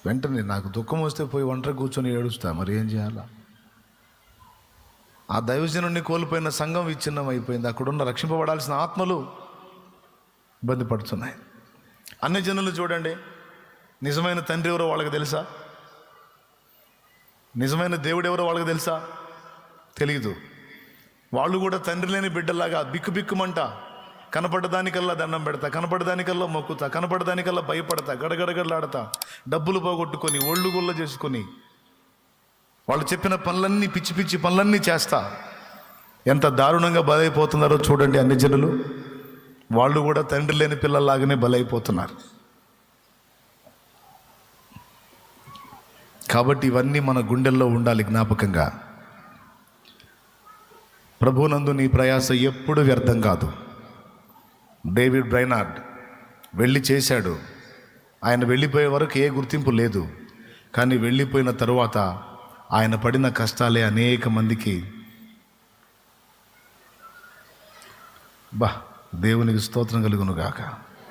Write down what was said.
వెంటనే నాకు దుఃఖం వస్తే పోయి ఒంటరి కూర్చొని ఏడుస్తా, మరి ఏం చేయాలా? ఆ దైవజనుడిని కోల్పోయిన సంఘం విచ్ఛిన్నం అయిపోయింది. అక్కడున్న రక్షింపబడాల్సిన ఆత్మలు ఇబ్బంది పడుతున్నాయి. అన్ని జనులు చూడండి, నిజమైన తండ్రి ఎవరో వాళ్ళకి తెలుసా? నిజమైన దేవుడు ఎవరో వాళ్ళకి తెలుసా? తెలీదు. వాళ్ళు కూడా తండ్రి లేని బిడ్డలాగా బిక్కుమంట, కనపడదానికల్లా దండం పెడతా, కనపడదానికల్లా మొక్కుతా, కనపడదానికల్లా భయపడతా, గడగడగడలాడతా, డబ్బులు పోగొట్టుకొని ఒళ్ళు గుల్ల చేసుకొని వాళ్ళు చెప్పిన పనులన్నీ పిచ్చి పనులన్నీ చేస్తా. ఎంత దారుణంగా బలైపోతున్నారో చూడండి అన్ని జనులు. వాళ్ళు కూడా తండ్రి లేని పిల్లల్లాగానే బలైపోతున్నారు. కాబట్టి ఇవన్నీ మన గుండెల్లో ఉండాలి జ్ఞాపకంగా. ప్రభువునందు నీ ప్రయాస ఎప్పుడు వ్యర్థం కాదు. డేవిడ్ బ్రైనార్డ్ వెళ్ళి చేశాడు. ఆయన వెళ్ళిపోయే వరకు ఏ గుర్తింపు లేదు. కానీ వెళ్ళిపోయిన తరువాత ఆయన పడిన కష్టాలే అనేక మందికి దేవునికి స్తోత్రం కలుగును గాక.